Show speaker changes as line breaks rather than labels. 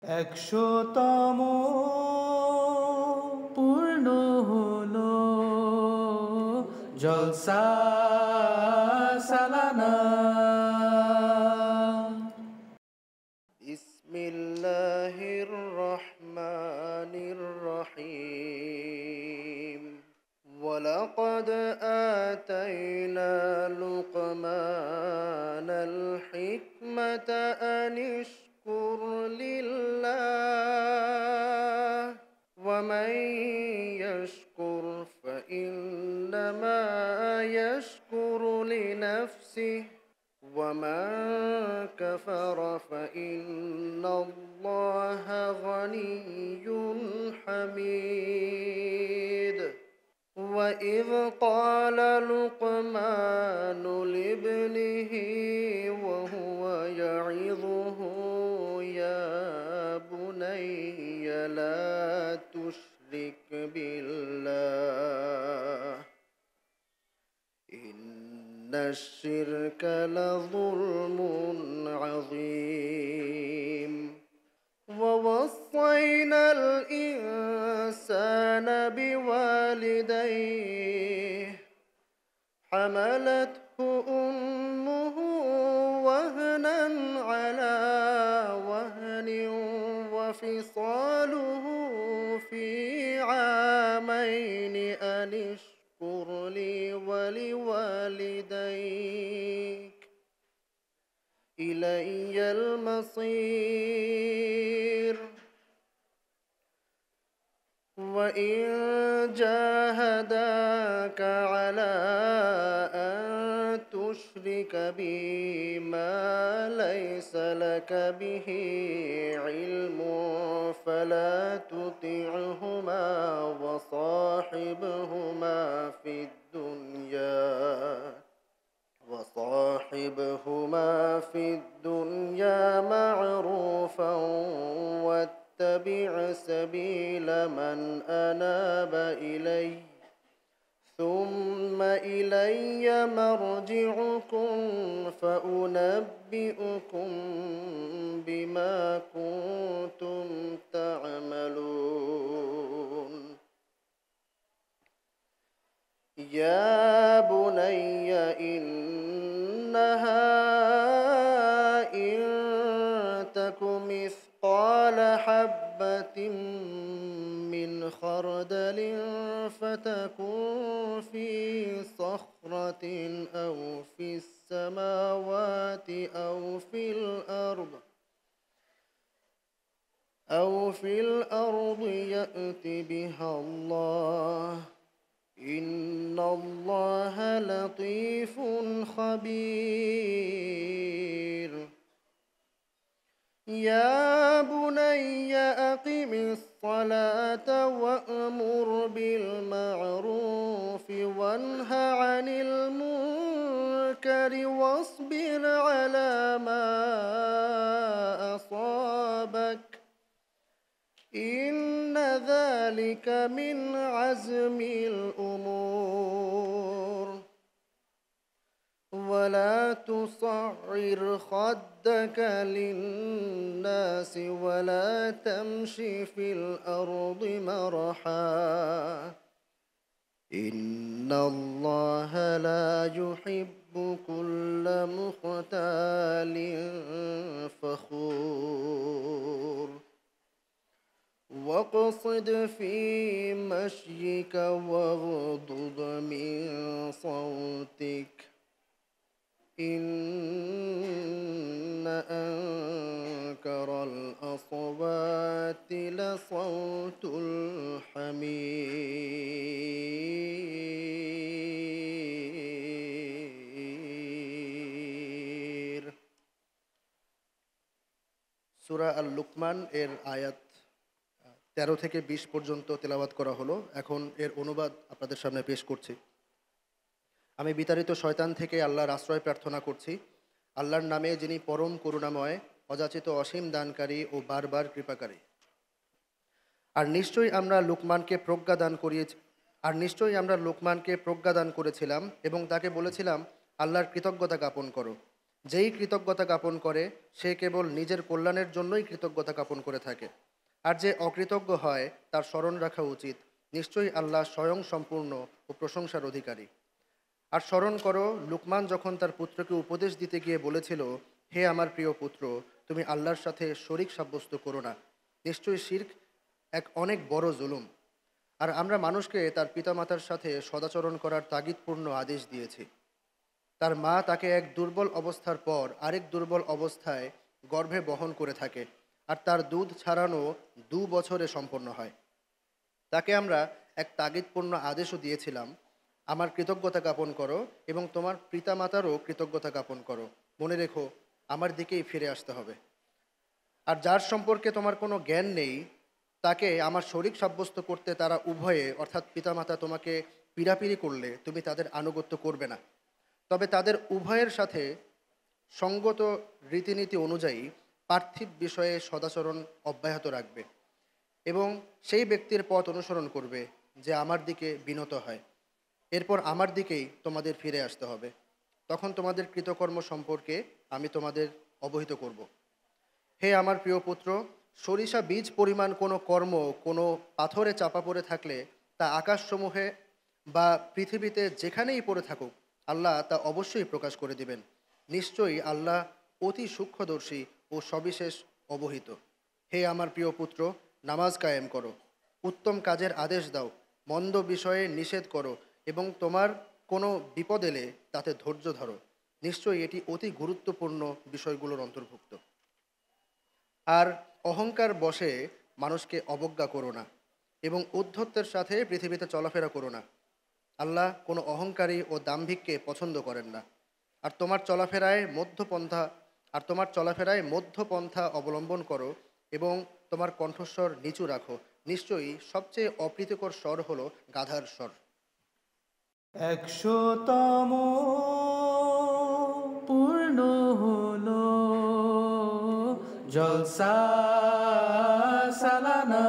100তম পূর্ণ হলো জলসা সালানা।
বিসমিল্লাহির রহমানির রহিম। ওয়ালাকাদ আতাইনা লুকমানাল হিকমাতা আনিশকুর লিল্লাহ ওয়া মান ইয়াশকুর ফাইন্নামা ইয়াশকুরু লিনাফসিহি ومن كفر فإن الله غني حميد وإذ قال لقمان لابنه وهو يعظه يا بني لا تشرك بالله إن الشرك لظلم عظيم ووصينا الإنسان بوالديه حملته أمه وهنا على وهن وفصاله في عامين أن اشكر لي ولوالديك إلي المصير وإن جاهداك على أن تشرك بي ما ليس لك به علم فلا تطعهما وصاحبهما في الدنيا معروفا واتبع سبيل من أناب إلي ثم إلي مرجعكم فأنبئكم بما كنتم تعملون يا بني إنها إن تك مثقال حبة من خردل فتكن في صخرة أو في السماوات أو في الأرض يأت بها الله إن الله لطيف خبير يا بني أقم الصلاة وأمر بالمعروف وانه عن المنكر واصبر على ما أصابك إن ذلك من عزم الأمور ولا تصعر خدك للناس ولا تمش في الأرض مرحا إن الله لا يحب كل مختال فخور واقصد في مشيك واغضض من صوتك إن أنكر الأصوات لصوت الحمير সূরা আল লুকমান এর আয়াত 13 থেকে 20 পর্যন্ত তেলাওয়াত করা হলো। এখন এর অনুবাদ আপনাদের সামনে পেশ করছি। আমি বিতাড়িত শয়তান থেকে আল্লাহর আশ্রয় প্রার্থনা করছি। আল্লাহর নামে যিনি পরম করুণাময়, অযাচিত অসীম দানকারী ও বারবার কৃপাকারী। আর নিশ্চয়ই আমরা লোকমানকে প্রজ্ঞা দান করেছিলাম এবং তাকে বলেছিলাম আল্লাহর কৃতজ্ঞতা জ্ঞাপন করো। যেই কৃতজ্ঞতা জ্ঞাপন করে সে কেবল নিজের কল্যাণের জন্যই কৃতজ্ঞতা জ্ঞাপন করে থাকে। আর যে অকৃতজ্ঞ হয় তার স্মরণ রাখা উচিত, নিশ্চয়ই আল্লাহ স্বয়ং সম্পূর্ণ ও প্রশংসার অধিকারী। আর স্মরণ করো, লুকমান যখন তার পুত্রকে উপদেশ দিতে গিয়ে বলেছিল, হে আমার প্রিয় পুত্র, তুমি আল্লাহর সাথে শরিক সাব্যস্ত করো না, নিশ্চয়ই শিরক এক অনেক বড় জুলুম। আর আমরা মানুষকে তার পিতামাতার সাথে সদাচরণ করার তাগিদপূর্ণ আদেশ দিয়েছি। তার মা তাকে এক দুর্বল অবস্থার পর আরেক দুর্বল অবস্থায় গর্ভে বহন করে থাকে, আর তার দুধ ছাড়ানো 2 বছরে সম্পন্ন হয়। তাকে আমরা এক তাগিদপূর্ণ আদেশও দিয়েছিলাম, আমার কৃতজ্ঞতা জ্ঞাপন করো এবং তোমার পিতামাতারও কৃতজ্ঞতা জ্ঞাপন করো। মনে রেখো, আমার দিকেই ফিরে আসতে হবে। আর যার সম্পর্কে তোমার কোনো জ্ঞান নেই তাকে আমার শরিক সাব্যস্ত করতে তারা উভয়ে অর্থাৎ পিতামাতা তোমাকে পীড়াপিড়ি করলে তুমি তাদের আনুগত্য করবে না, তবে তাদের উভয়ের সাথে সঙ্গত রীতিনীতি অনুযায়ী পার্থিব বিষয়ে সদাচরণ অব্যাহত রাখবে এবং সেই ব্যক্তির পথ অনুসরণ করবে যে আমার দিকে বিনত হয়। এরপর আমার দিকেই তোমাদের ফিরে আসতে হবে, তখন তোমাদের কৃতকর্ম সম্পর্কে আমি তোমাদের অবহিত করব। হে আমার প্রিয় পুত্র, সরিষা বীজ পরিমাণ কোনো কর্ম কোনো পাথরে চাপা পড়ে থাকলে তা আকাশসমূহে বা পৃথিবীতে যেখানেই পড়ে থাকুক আল্লাহ তা অবশ্যই প্রকাশ করে দিবেন। নিশ্চয়ই আল্লাহ অতি সূক্ষ্মদর্শী ও সবিশেষ অবহিত। হে আমার প্রিয় পুত্র, নামাজ কায়েম করো, উত্তম কাজের আদেশ দাও, মন্দ বিষয়ে নিষেধ করো এবং তোমার কোনো বিপদ এলে তাতে ধৈর্য ধরো। নিশ্চয়ই এটি অতি গুরুত্বপূর্ণ বিষয়গুলোর অন্তর্ভুক্ত। আর অহংকার বশে মানুষকে অবজ্ঞা করো না এবং ঔদ্ধত্যের সাথে পৃথিবীতে চলাফেরা করো না। আল্লাহ কোনো অহংকারী ও দাম্ভিককে পছন্দ করেন না। আর তোমার চলাফেরায় মধ্যপন্থা অবলম্বন করো এবং তোমার কণ্ঠস্বর নিচু রাখো। নিশ্চয়ই সবচেয়ে অপ্রীতিকর স্বর হলো গাধার স্বর।
100তম পূর্ণ হলো জলসা সালানা।